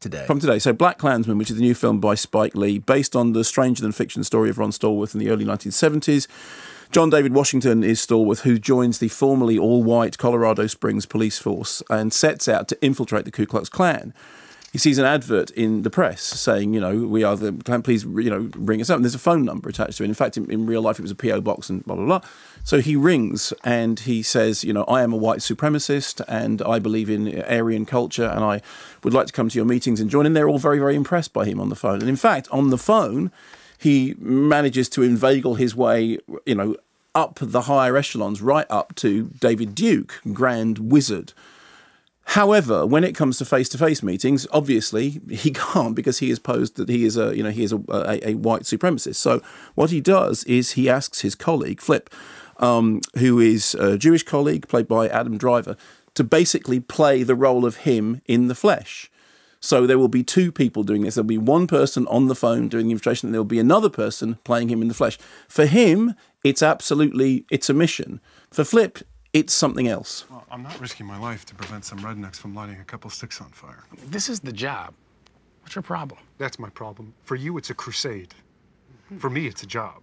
today. From today. So BlacKkKlansman, which is the new film by Spike Lee, based on the stranger-than-fiction story of Ron Stallworth in the early 1970s. John David Washington is Stallworth, who joins the formerly all-white Colorado Springs police force and sets out to infiltrate the Ku Klux Klan. He sees an advert in the press saying, you know, we are the Klan, please, you know, ring us up. And there's a phone number attached to it. In fact, in real life, it was a P.O. box and blah, blah, blah. So he rings and he says, you know, I am a white supremacist and I believe in Aryan culture and I would like to come to your meetings and join. And they're all very, very impressed by him on the phone. And in fact, on the phone, he manages to inveigle his way, you know, up the higher echelons, right up to David Duke, Grand Wizard. However, when it comes to face-to-face meetings, obviously he can't because he has posed that he is a white supremacist. So what he does is he asks his colleague Flip, who is a Jewish colleague played by Adam Driver, to basically play the role of him in the flesh. So there will be two people doing this. There'll be one person on the phone doing the infiltration, and there'll be another person playing him in the flesh. For him, it's a mission. For Flip, it's something else. Well, I'm not risking my life to prevent some rednecks from lighting a couple sticks on fire. This is the job. What's your problem? That's my problem. For you, it's a crusade. For me, it's a job.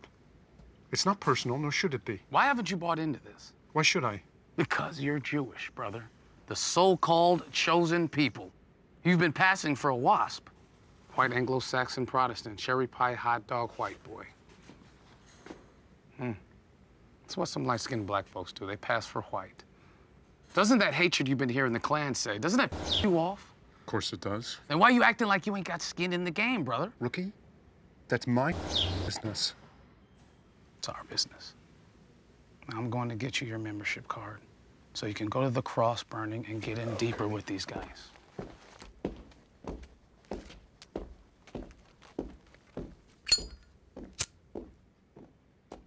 It's not personal, nor should it be. Why haven't you bought into this? Why should I? Because you're Jewish, brother. The so-called chosen people. You've been passing for a WASP. White Anglo-Saxon Protestant, cherry pie, hot dog, white boy. That's what some light-skinned black folks do. They pass for white. Doesn't that hatred you've been hearing the Klan say, doesn't that piss you off? Of course it does. Then why are you acting like you ain't got skin in the game, brother? Rookie, that's my business. It's our business. I'm going to get you your membership card so you can go to the cross burning and get in deeper with these guys.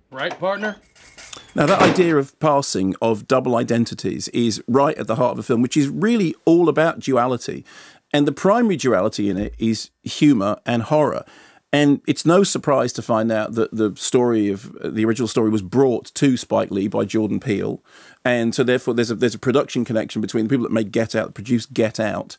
Right, partner? Now, that idea of passing of double identities is right at the heart of the film, which is really all about duality. And the primary duality in it is humour and horror. And it's no surprise to find out that the original story was brought to Spike Lee by Jordan Peele. And so therefore there's a production connection between the people that made Get Out, that produced Get Out,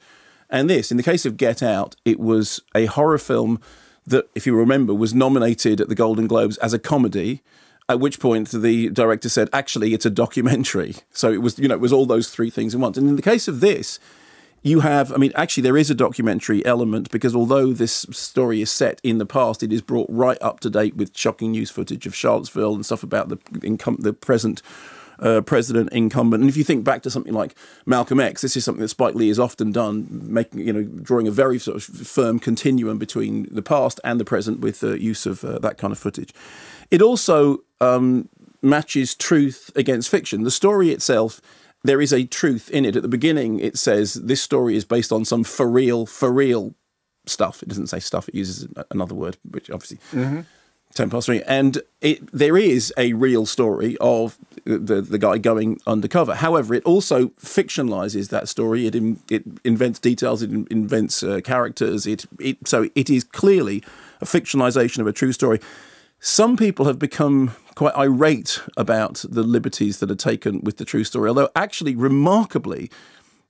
and this. In the case of Get Out, it was a horror film that, if you remember, was nominated at the Golden Globes as a comedy, at which point the director said, actually, it's a documentary. So it was, you know, it was all those three things in one. And in the case of this, you have, I mean, actually, there is a documentary element because although this story is set in the past, it is brought right up to date with shocking news footage of Charlottesville and stuff about the present president incumbent. And if you think back to something like Malcolm X, this is something that Spike Lee has often done, making, you know, drawing a very sort of firm continuum between the past and the present with the use of that kind of footage. It also matches truth against fiction. The story itself, there is a truth in it. At the beginning, it says this story is based on some for real stuff. It doesn't say stuff. It uses another word, which obviously 10 past 3. And there is a real story of the guy going undercover. However, it also fictionalizes that story. It invents details. It invents characters. So it is clearly a fictionalization of a true story. Some people have become quite irate about the liberties that are taken with the true story, although actually, remarkably,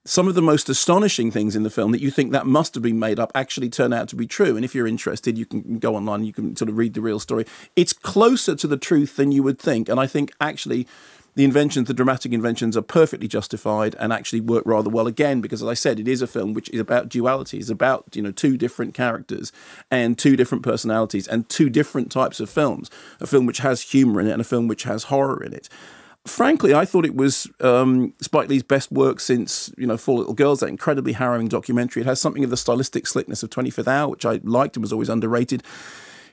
some of the most astonishing things in the film that you think that must have been made up actually turn out to be true. And if you're interested, you can go online, you can sort of read the real story. It's closer to the truth than you would think. And I think actually the dramatic inventions are perfectly justified and actually work rather well again, because as I said, it is a film which is about duality. It's about, you know, two different characters and two different personalities and two different types of films. A film which has humour in it and a film which has horror in it. Frankly, I thought it was Spike Lee's best work since, you know, Four Little Girls, that incredibly harrowing documentary. It has something of the stylistic slickness of 25th Hour, which I liked and was always underrated.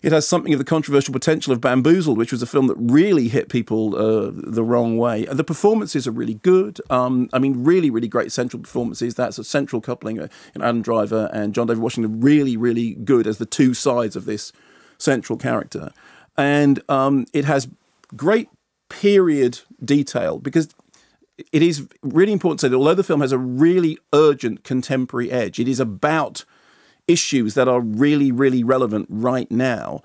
It has something of the controversial potential of Bamboozled, which was a film that really hit people the wrong way. And the performances are really good. I mean, really, really great central performances. That's a central coupling, Adam Driver and John David Washington, really, really good as the two sides of this central character. And it has great period detail, because it is really important to say that although the film has a really urgent contemporary edge, it is about issues that are really, really relevant right now.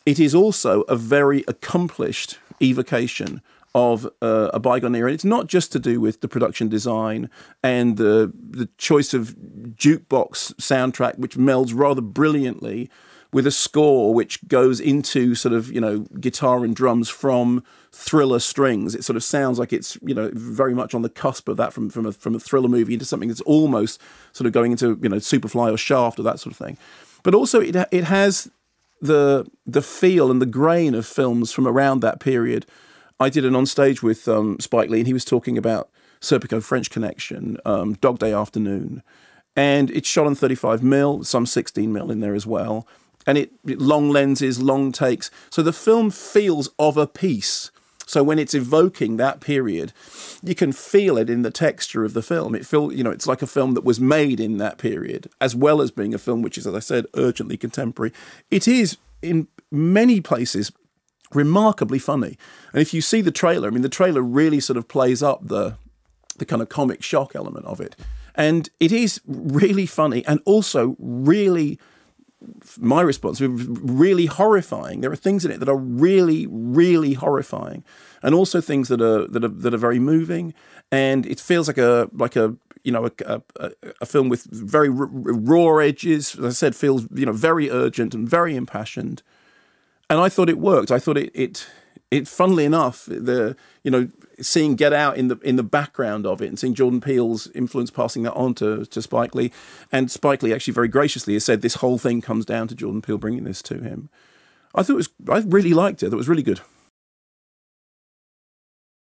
It is also a very accomplished evocation of a bygone era. And it's not just to do with the production design and the choice of jukebox soundtrack, which melds rather brilliantly with a score which goes into sort of, guitar and drums from thriller strings. It sort of sounds like it's, very much on the cusp of that from a thriller movie into something that's almost sort of going into, Superfly or Shaft or that sort of thing. But also it has the feel and the grain of films from around that period. I did an onstage with Spike Lee, and he was talking about Serpico French Connection, Dog Day Afternoon, and it's shot on 35mm, some 16mm in there as well, and it long lenses, long takes, so the film feels of a piece. So when it's evoking that period, you can feel it in the texture of the film. It's like a film that was made in that period, as well as being a film which is, as I said, urgently contemporary. It is, in many places, remarkably funny. And if you see the trailer, the trailer really sort of plays up the kind of comic shock element of it. And it is really funny and also really, my response, really horrifying. There are things in it that are really, really horrifying, and also things that are very moving. And it feels like a film with very raw edges. As I said, feels very urgent and very impassioned. And I thought it worked. I thought it funnily enough, seeing Get Out in the background of it and seeing Jordan Peele's influence, passing that on to Spike Lee, and Spike Lee actually very graciously has said this whole thing comes down to Jordan Peele bringing this to him. I really liked it. That was really good.